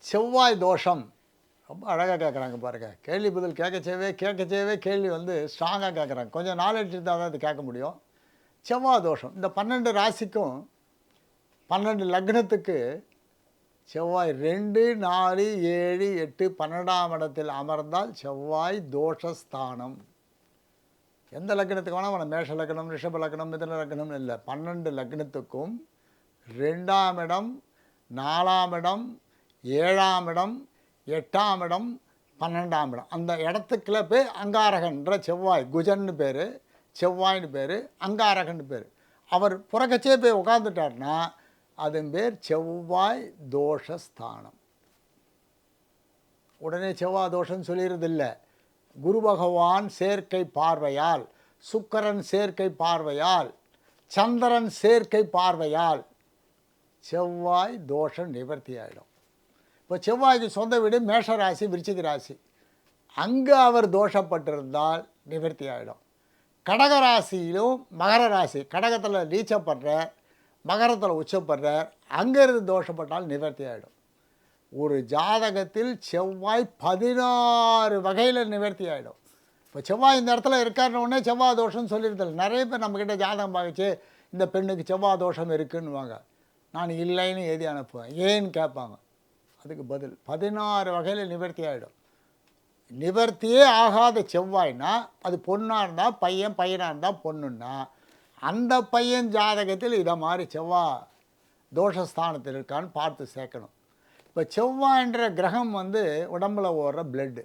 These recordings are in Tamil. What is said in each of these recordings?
செவ்வாய் தோஷம் ரொம்ப அழகாக கேட்குறாங்க பாருங்கள். கேள்வி பதில் கேட்க கேள்வி வந்து ஸ்ட்ராங்காக கேட்குறாங்க. கொஞ்சம் நாலேஜ் இருந்தால் தான் அது கேட்க முடியும். செவ்வாய் தோஷம் இந்த 12 ராசிக்கும் 12 லக்னத்துக்கு செவ்வாய் 2, 4, 7, 8, 12ஆம் இடத்தில் அமர்ந்தால் செவ்வாய் தோஷஸ்தானம். எந்த லக்னத்துக்கு வேணால் வேணும், மேஷ லக்னம், ரிஷப லக்னம், மிதுன லக்னம்னு இல்லை. 12 லக்னத்துக்கும் 2ஆம் இடம், 4ஆம் இடம், 7ஆம் இடம், 8ஆம் இடம், 12ஆம் இடம், அந்த இடத்துக்குள்ள போய் அங்காரகன்ற செவ்வாய், குஜன்னு பேர், செவ்வாய்னு பேர், அங்காரகன்னு பேர். அவர் புறக்கச்சே போய் உட்காந்துட்டார்னா அதன் பேர் செவ்வாய் தோஷஸ்தானம். உடனே செவ்வாய் தோஷம்னு சொல்லிடுறதில்லை. குரு பகவான் சேர்க்கை பார்வையால், சுக்கிரன் சேர்க்கை பார்வையால், சந்திரன் சேர்க்கை பார்வையால் செவ்வாய் தோஷம் நிவர்த்தி ஆகிடும். இப்போ செவ்வாய்க்கு சொந்த வீடு மேஷ ராசி, விருச்சிக ராசி. அங்கே அவர் தோஷப்பட்டிருந்தால் நிவர்த்தி ஆகிடும். கடக ராசியிலும் மகர ராசி, கடகத்தில் நீச்சப்படுறார், மகரத்தில் உச்சப்படுறார், அங்கேருந்து தோஷப்பட்டால் நிவர்த்தி ஆகிடும். ஒரு ஜாதகத்தில் செவ்வாய் 16 வகையில் நிவர்த்தி ஆகிடும். இப்போ செவ்வாய் இந்த இடத்துல இருக்காருன்னு உடனே செவ்வாய் தோஷம்னு சொல்லியிருந்தேன். நிறைய பேர் நம்மக்கிட்ட ஜாதகம் பார்த்துச்சு, இந்த பெண்ணுக்கு செவ்வாய் தோஷம் இருக்குன்னுவாங்க. நான் இல்லைன்னு எழுதி அனுப்புவேன். ஏன்னு கேட்பாங்க. அதுக்கு பதில் 16 வகையில் நிவர்த்தி ஆகிடும். நிவர்த்தியே ஆகாத செவ்வாய்னா அது பொண்ணாக இருந்தால் பையன், பையனாக இருந்தால் பொண்ணுன்னா அந்த பையன் ஜாதகத்தில் இதை மாதிரி செவ்வாய் தோஷஸ்தானத்தில் இருக்கான்னு பார்த்து சேர்க்கணும். இப்போ செவ்வாய்ன்ற கிரகம் வந்து உடம்பில் ஓடுற பிளட்டு,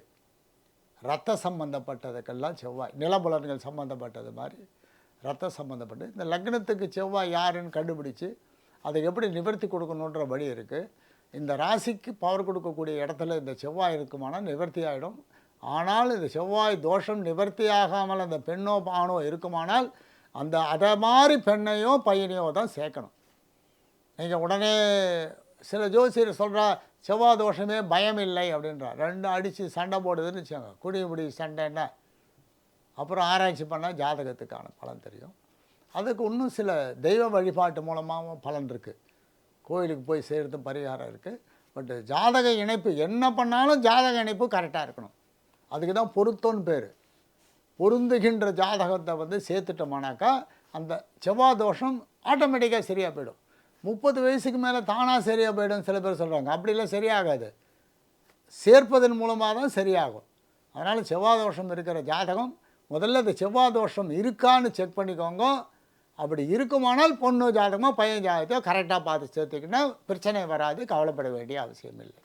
ரத்த சம்பந்தப்பட்டதுக்கெல்லாம் செவ்வாய், நிலபுலன்கள் சம்மந்தப்பட்டது மாதிரி ரத்த சம்மந்தப்பட்டு இந்த லக்னத்துக்கு செவ்வாய் யாருன்னு கண்டுபிடிச்சி அதை எப்படி நிவர்த்தி கொடுக்கணுன்ற வழி இருக்குது. இந்த ராசிக்கு பவர் கொடுக்கக்கூடிய இடத்துல இந்த செவ்வாய் இருக்குமானால் நிவர்த்தி ஆகிடும். ஆனால் இந்த செவ்வாய் தோஷம் நிவர்த்தி ஆகாமல் அந்த பெண்ணோ ஆணோ இருக்குமானால் அந்த அதை மாதிரி பெண்ணையோ பையனையோ தான் சேர்க்கணும். நீங்கள் உடனே சில ஜோசியர் சொல்கிறா செவ்வாய் தோஷமே பயம் இல்லை அப்படின்றா. 2 அடித்து சண்டை போடுதுன்னு வச்சுக்கோங்க, குடிபுடி சண்டைன்னா அப்புறம் ஆராய்ச்சி பண்ணால் ஜாதகத்துக்கான பலன் தெரியும். அதுக்கு இன்னும் சில தெய்வ வழிபாட்டு மூலமாகவும் பலன் இருக்குது. கோயிலுக்கு போய் செய்கிறது பரிகாரம் இருக்குது. பட் ஜாதக இணைப்பு என்ன பண்ணாலும் ஜாதக இணைப்பு கரெக்டாக இருக்கணும். அதுக்கு தான் பொருத்தம்னு பேர். பொருந்துகின்ற ஜாதகத்தை வந்து சேர்த்துட்டோம்னாக்கா அந்த செவ்வாய் தோஷம் ஆட்டோமேட்டிக்காக சரியாக போயிடும். 30 வயசுக்கு மேலே தானாக சரியாக போயிடும் சில பேர் சொல்கிறாங்க. அப்படிலாம் சரியாகாது, சேர்ப்பதன் மூலமாக தான் சரியாகும். அதனால் செவ்வாய் தோஷம் இருக்கிற ஜாதகம் முதல்ல இந்த செவ்வாய் தோஷம் இருக்கான்னு செக் பண்ணிக்கோங்க. அப்படி இருக்குமானால் பொண்ணு ஜாதகமோ பையன் ஜாதகத்தையோ கரெக்டாக பார்த்து சேர்த்துக்கிட்டா பிரச்சனை வராது, கவலைப்பட வேண்டிய அவசியம் இல்லை.